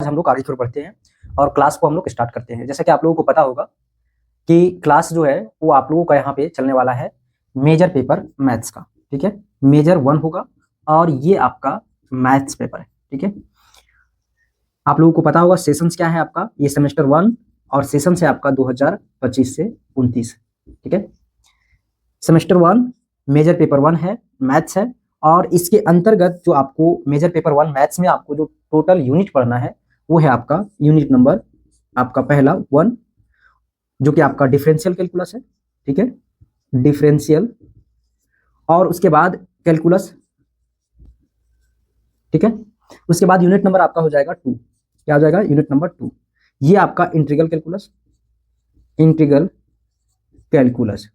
हम लोग आगे की ओर बढ़ते हैं और क्लास को हम लोग स्टार्ट करते हैं। जैसा कि आप लोगों को पता होगा कि क्लास जो है वो आप लोगों का यहाँ पे चलने वाला है मेजर पेपर मैथ्स का, ठीक है। मेजर 1 होगा और ये आपका मैथ्स पेपर है, ठीक है। आप लोगों को पता होगा सेशंस क्या है आपका, ये सेमेस्टर 1 और सेशन है आपका 2025 से 29, ठीक है। सेमेस्टर 1 मेजर पेपर 1 है, मैथ्स है, और इसके अंतर्गत जो आपको मेजर पेपर 1 मैथ्स में आपको जो टोटल यूनिट पढ़ना है वो है आपका यूनिट नंबर आपका पहला 1, जो कि आपका डिफरेंशियल कैलकुलस है, ठीक है, डिफरेंशियल, और उसके बाद कैलकुलस, ठीक है। उसके बाद यूनिट नंबर आपका हो जाएगा 2, क्या हो जाएगा, यूनिट नंबर 2, ये आपका इंटीग्रल कैलकुलस, इंटीग्रल कैलकुलस।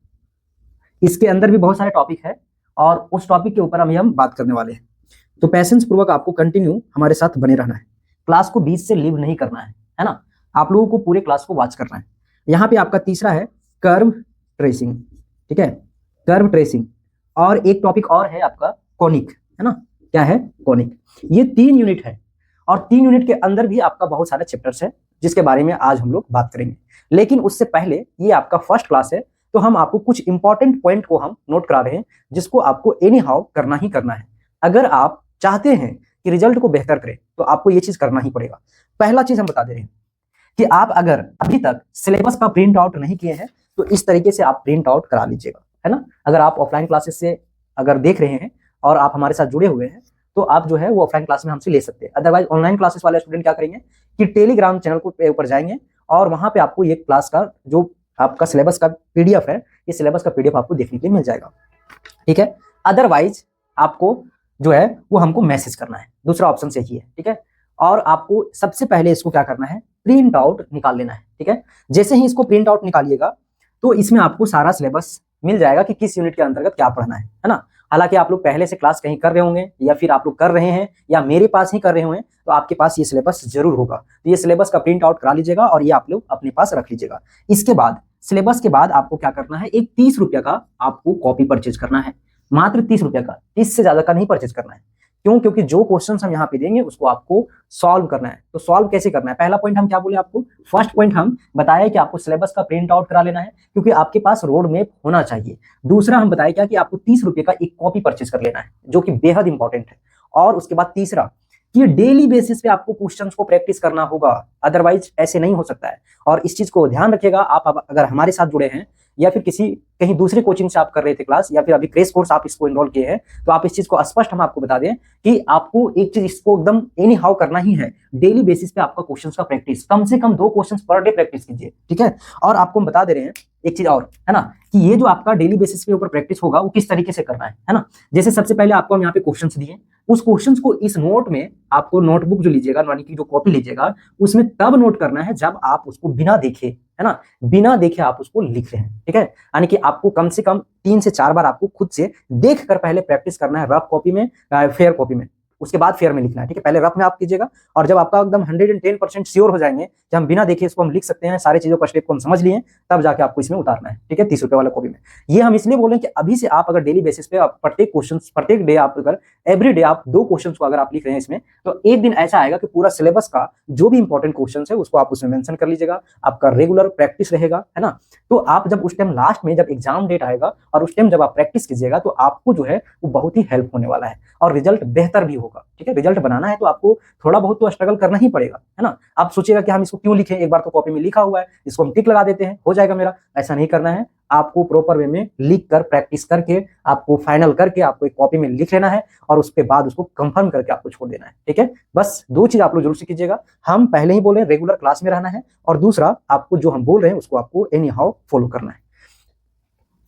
इसके अंदर भी बहुत सारे टॉपिक है और उस टॉपिक के ऊपर हम बात करने वाले हैं। तो पैसेंस पूर्वक आपको कंटिन्यू हमारे साथ बने रहना है, क्लास को बीच से लीव नहीं करना है ना। आप लोगों को पूरे क्लास को वॉच करना है। यहाँ पे आपका तीसरा है कर्व ट्रेसिंग, ठीक है, कर्व ट्रेसिंग, और एक टॉपिक और है आपका कॉनिक, है ना, क्या है, कॉनिक। ये 3 यूनिट है और 3 यूनिट के अंदर भी आपका बहुत सारे चैप्टर्स है जिसके बारे में आज हम लोग बात करेंगे। लेकिन उससे पहले ये आपका फर्स्ट क्लास है तो हम आपको कुछ इंपॉर्टेंट पॉइंट को हम नोट करा रहे हैं जिसको आपको एनी हाउ करना ही करना है। अगर आप चाहते हैं कि रिजल्ट को बेहतर करें तो आपको ये चीज करना ही पड़ेगा। पहला चीज हम बता दे रहे हैं कि आप अगर अभी तक सिलेबस का प्रिंट आउट नहीं किए हैं तो इस तरीके से आप प्रिंट आउट करा लीजिएगा, है ना। अगर आप ऑफलाइन क्लासेस से अगर देख रहे हैं और आप हमारे साथ जुड़े हुए हैं तो आप जो है वो ऑफलाइन क्लास में हमसे ले सकते हैं। अदरवाइज ऑनलाइन क्लासेस वाले स्टूडेंट क्या करेंगे कि टेलीग्राम चैनल के ऊपर जाएंगे और वहां पे आपको ये क्लास का जो आपका सिलेबस का पीडीएफ है, ये सिलेबस का पीडीएफ आपको देखने के लिए मिल जाएगा, ठीक है। अदरवाइज आपको जो है वो हमको मैसेज करना है, दूसरा ऑप्शन यही है, ठीक है। और आपको सबसे पहले इसको क्या करना है, प्रिंट आउट निकाल लेना है, ठीक है। जैसे ही इसको प्रिंट आउट निकालिएगा तो इसमें आपको सारा सिलेबस मिल जाएगा कि किस यूनिट के अंतर्गत क्या पढ़ना है ना। हालांकि आप लोग पहले से क्लास कहीं कर रहे होंगे या फिर आप लोग कर रहे हैं या मेरे पास ही कर रहे होंगे तो आपके पास ये सिलेबस जरूर होगा। तो ये सिलेबस का प्रिंट आउट करा लीजिएगा और ये आप लोग अपने पास रख लीजिएगा। इसके बाद सिलेबस के बाद आपको क्या करना है, एक 30 रुपये का आपको कॉपी परचेज करना है, मात्र 30 रुपये का, 30 से ज्यादा का नहीं परचेज करना है। क्यों? क्योंकि जो क्वेश्चन हम यहाँ पे देंगे उसको आपको सॉल्व करना है। तो सॉल्व कैसे करना है, पहला पॉइंट हम क्या बोले आपको, फर्स्ट पॉइंट हम बताया कि आपको सिलेबस का प्रिंट आउट करा लेना है क्योंकि आपके पास रोड मैप होना चाहिए। दूसरा हम बताया क्या कि आपको 30 रुपये का एक कॉपी परचेज कर लेना है जो कि बेहद इंपॉर्टेंट है। और उसके बाद तीसरा कि डेली बेसिस पे आपको क्वेश्चंस को प्रैक्टिस करना होगा, अदरवाइज ऐसे नहीं हो सकता है। और इस चीज को ध्यान रखिएगा, आप अगर हमारे साथ जुड़े हैं या फिर कहीं दूसरे कोचिंग से आप कर रहे थे क्लास या फिर अभी क्रेश कोर्स आप इसको एनरोल किए हैं तो आप इस चीज को स्पष्ट हम आपको बता दें कि आपको एक चीज इसको एकदम एनी हाउ करना ही है, डेली बेसिस पे आपका क्वेश्चंस का प्रैक्टिस, कम से कम 2 क्वेश्चंस पर डे प्रैक्टिस कीजिए, ठीक है। और आपको हम बता दे रहे हैं एक चीज और, है ना, कि ये जो आपका डेली बेसिस के ऊपर प्रैक्टिस होगा वो किस तरीके से करना है ना। जैसे सबसे पहले आपको हम यहाँ पे क्वेश्चंस दिए, उस क्वेश्चंस को इस नोट में आपको नोटबुक जो लीजिएगा यानी कि जो कॉपी लीजिएगा उसमें तब नोट करना है जब आप उसको बिना देखे, है ना, बिना देखे आप उसको लिख रहे हैं, ठीक है। यानी कि आपको कम से कम 3 से 4 बार आपको खुद से देख कर पहले प्रैक्टिस करना है, रफ कॉपी में, फेयर कॉपी में, उसके बाद फेयर में लिखना है, ठीक है। पहले रफ में आप कीजिएगा और जब आपका एकदम 110% श्योर हो जाएंगे कि हम बिना देखे इसको हम लिख सकते हैं, सारी चीजों का स्टेप को हम समझ लिए, तब जाके आपको इसमें उतारना है, ठीक है, 30 रुपये वाला कॉपी में। ये हम इसलिए बोल रहे हैं कि अभी से आप अगर डेली बेसिस पे प्रत्येक क्वेश्चन, प्रत्येक डे आप अगर एवरी डे आप 2 क्वेश्चन को अगर आप लिख रहे हैं इसमें, तो एक दिन ऐसा आएगा कि पूरा सिलेबस का जो भी इंपॉर्टेंट क्वेश्चन है उसको आप उसमें मेंशन कर लीजिएगा, आपका रेगुलर प्रैक्टिस रहेगा, है ना। तो आप जब उस टाइम लास्ट में जब एग्जाम डेट आएगा और उस टाइम जब आप प्रैक्टिस कीजिएगा तो आपको जो है वो बहुत ही हेल्प होने वाला है और रिजल्ट बेहतर भी होगा, ठीक है। रिजल्ट बनाना है तो आपको थोड़ा बहुत तो स्ट्रगल करना ही पड़ेगा, है ना। आप सोचिएगा कि हम इसको क्यों लिखें, एक बार तो कॉपी में लिखा हुआ है, इसको हम टिक लगा देते हैं, हो जाएगा मेरा, ऐसा नहीं करना है। आपको प्रॉपर वे में लिख कर प्रैक्टिस करके आपको फाइनल करके आपको एक कॉपी में लिख लेना है और उसके बाद उसको कंफर्म करके आपको छोड़ देना है, ठीक है। बस 2 चीज आप लोग जरूर सीखिएगा, हम पहले ही बोले रेगुलर क्लास में रहना है और दूसरा आपको जो हम बोल रहे हैं उसको आपको एनी हाउ फॉलो करना है।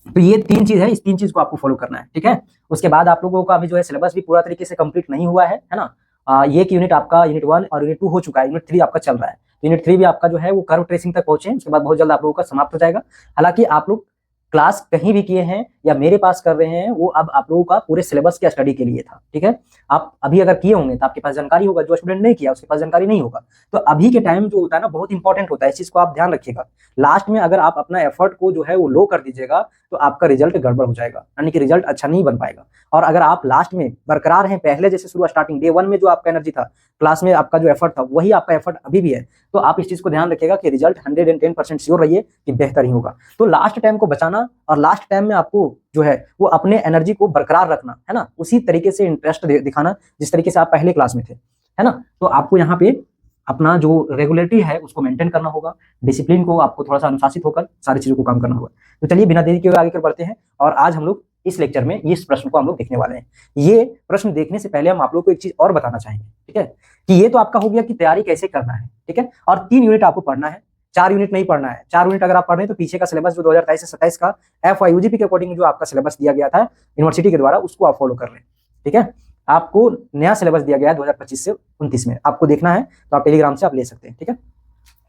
तो ये 3 चीज है, इस 3 चीज को आपको फॉलो करना है, ठीक है। उसके बाद आप लोगों का अभी जो है सिलेबस भी पूरा तरीके से कंप्लीट नहीं हुआ है ना। ये कि यूनिट आपका यूनिट 1 और यूनिट 2 हो चुका है, यूनिट 3 आपका चल रहा है। यूनिट 3 भी आपका जो है वो कर्व ट्रेसिंग तक पहुंचे, उसके बाद बहुत जल्द आप लोगों का समाप्त हो जाएगा। हालांकि आप लोग क्लास कहीं भी किए हैं या मेरे पास कर रहे हैं, वो अब आप लोगों का पूरे सिलेबस के स्टडी के लिए था, ठीक है। आप अभी अगर किए होंगे तो आपके पास जानकारी होगा, जो स्टूडेंट नहीं किया उसके पास जानकारी नहीं होगा। तो अभी के टाइम जो होता है ना बहुत इंपॉर्टेंट होता है, इस चीज को आप ध्यान रखिएगा। लास्ट में अगर आप अपना एफर्ट को जो है वो लो कर दीजिएगा तो आपका रिजल्ट गड़बड़ हो जाएगा, यानी कि रिजल्ट अच्छा नहीं बन पाएगा। और अगर आप लास्ट में बरकरार हैं, पहले जैसे शुरू स्टार्टिंग डे 1 में जो आपका एनर्जी था, क्लास में आपका जो एफर्ट था, वही आपका एफर्ट अभी भी है, तो आप इस चीज को ध्यान रखिएगा कि रिजल्ट 110% श्योर रहिए कि बेहतर ही होगा। तो लास्ट टाइम को बचाना और लास्ट टाइम में आपको जो है वो अपने एनर्जी को बरकरार रखना है ना, उसी तरीके से इंटरेस्ट दिखाना जिस तरीके से आप पहले क्लास में थे, है ना। तो आपको यहाँ पे अपना जो रेगुलरिटी है उसको मेंटेन करना होगा, डिसिप्लिन को आपको थोड़ा सा अनुशासित होकर सारी चीजों को काम करना होगा। तो चलिए बिना देरी के आगे कर बढ़ते हैं, और आज हम लोग इस लेक्चर में इस प्रश्न को हम लोग देखने वाले हैं। ये प्रश्न देखने से पहले हम आप लोग को एक चीज और बताना चाहेंगे, ठीक है, कि ये तो आपका हो गया कि तैयारी कैसे करना है, ठीक है, और 3 यूनिट आपको पढ़ना है, 4 यूनिट नहीं पढ़ना है। 4 यूनिट अगर आप पढ़ रहे हैं तो पीछे का सिलेबस जो 2023 से 27 का FYUGP के अकॉर्डिंग जो आपका सिलेबस दिया गया था यूनिवर्सिटी के द्वारा, उसको आप फॉलो कर लें, ठीक है। आपको नया सिलेबस दिया गया है 2025 से 29 में, आपको देखना है तो आप टेलीग्राम से आप ले सकते हैं, ठीक है।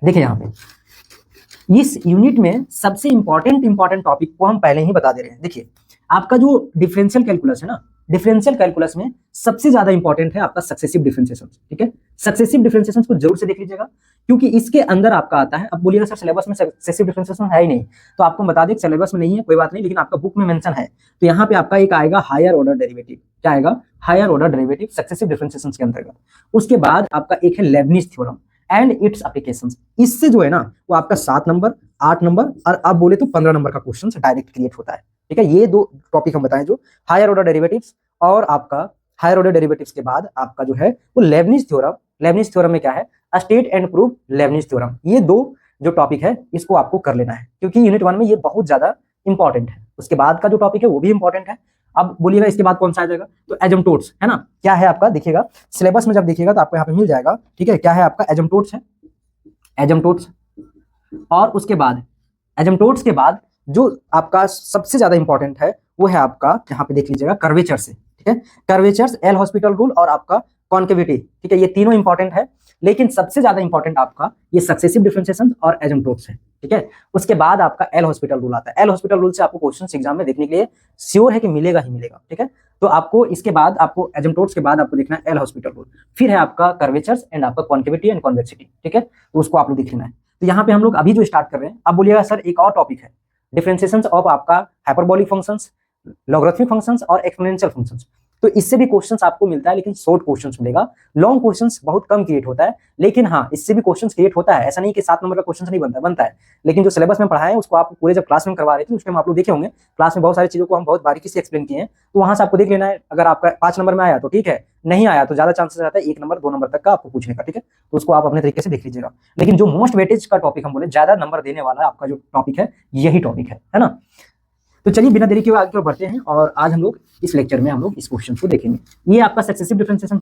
देखिए यहाँ पे इस यूनिट में सबसे इंपॉर्टेंट टॉपिक को हम पहले ही बता दे रहे हैं। देखिए आपका जो डिफरेंशियल कैलकुलस है ना, डिफरेंशियल कैलकुलस में सबसे ज्यादा इंपॉर्टेंट है आपका सक्सेसिव डिफरेंशिएशन, ठीक है। सक्सेसिव डिफरेंशिएशन को जरूर से देख लीजिएगा, क्योंकि इसके अंदर आपका आता है। अब बोलिएगा सर सिलेबस में सक्सेसिव डिफरेंशिएशन है ही नहीं, तो आपको बता दें सिलेबस में नहीं है, कोई बात नहीं, लेकिन आपका बुक में मेंशन है। तो यहाँ पे आपका एक आएगा हायर ऑर्डर डेरिवेटिव, क्या आएगा, higher order derivative successive differentiation के अंतर्गत। उसके बाद आपका एक है Leibniz theorem and its applications. इससे जो है ना वो आपका 7 नंबर, 8 नंबर और अब बोले तो 15 नंबर का क्वेश्चन डायरेक्ट क्रिएट होता है, ठीक है। ये 2 टॉपिक हम बताएं, जो हायर ऑर्डर डेरिवेटिव्स और आपका हायर ऑर्डर डेरिवेटिव्स के बाद आपका जो है वो लेबनिज थ्योरम। लेबनिज थ्योरम में क्या है, state and prove Lebanese theorem. ये 2 जो टॉपिक है इसको आपको कर लेना है, क्योंकि यूनिट 1 में ये बहुत ज्यादा इंपॉर्टेंट है। उसके बाद का जो टॉपिक है वो भी इंपॉर्टेंट है। अब बोलिएगा इसके बाद कौन सा आ जाएगा, तो एजम्प्टोट्स है ना। क्या है आपका, देखिएगा सिलेबस में जब देखिएगा तो आपको यहाँ पे मिल जाएगा, ठीक है। क्या है आपका, एजम्प्टोट्स है, एजम्प्टोट्स। और उसके बाद एजम्प्टोट्स के बाद जो आपका सबसे ज्यादा इंपॉर्टेंट है वो है आपका, यहाँ पे देख लीजिएगा, कर्वेचर से, ठीक है। कर्वेचर्स, एल हॉस्पिटल रूल और आपका कॉन्केविटी, ठीक है। ये तीनों इंपॉर्टेंट है, लेकिन सबसे ज्यादा इंपॉर्टेंट आपका ये सक्सेसिव डिफरेंशिएशन और एजम्प्टोट्स है, ठीक है। उसके बाद आपका एल हॉस्पिटल रूल आता है। एल हॉस्पिटल रूल से आपको क्वेश्चंस एग्जाम में देखने के लिए श्योर है कि मिलेगा ही मिलेगा, ठीक है। तो आपको इसके बाद आपको एजम्प्टोट्स के बाद आपको देखना है एल हॉस्पिटल रूल, फिर है आपका कर्वेचर्स एंड आपका कॉन्केविटी एंड कॉन्वेक्सिटी, ठीक है। तो उसको आप लोग देख लेना है। तो यहाँ पे हम लोग अभी जो स्टार्ट कर रहे हैं, अब बोलिएगा सर एक और टॉपिक है डिफरेंशिएशंस ऑफ आपका हाइपरबोलिक फंक्शंस, लॉगरिथमिक फंक्शंस और एक्सपोनेंशियल फंक्शंस। तो इससे भी क्वेश्चंस आपको मिलता है, लेकिन शॉर्ट क्वेश्चंस मिलेगा, लॉन्ग क्वेश्चंस बहुत कम क्रिएट होता है। लेकिन हाँ, इससे भी क्वेश्चंस क्रिएट होता है, ऐसा नहीं कि 7 नंबर का क्वेश्चन नहीं बनता है। लेकिन जो सिलेबस में पढ़ाए हैं उसको आप पूरे जब क्लास में करवा रहे थे उस टाइम आप लोग देखे होंगे, क्लास में बहुत सारी चीजों को हम बहुत बारीकी से एक्सप्लेन किए हैं, तो वहां से आपको देख लेना है। अगर आपका 5 नंबर में आया तो ठीक है, नहीं आया तो ज्यादा चांसेस रहता है 1 नंबर 2 नंबर तक का आपको पूछने का, ठीक है। तो उसको आप अपने तरीके से देख लीजिएगा। लेकिन जो मोस्ट वेटेज का टॉपिक हम बोले, ज्यादा नंबर देने वाला आपका जो टॉपिक है यही टॉपिक है ना। तो चलिए बिना देरी के आगे बढ़ते हैं, और आज हम लोग इस लेक्चर में हम लोग इस क्वेश्चन को देखेंगे। ये आपका सक्सेसिव डिफरेंशिएशन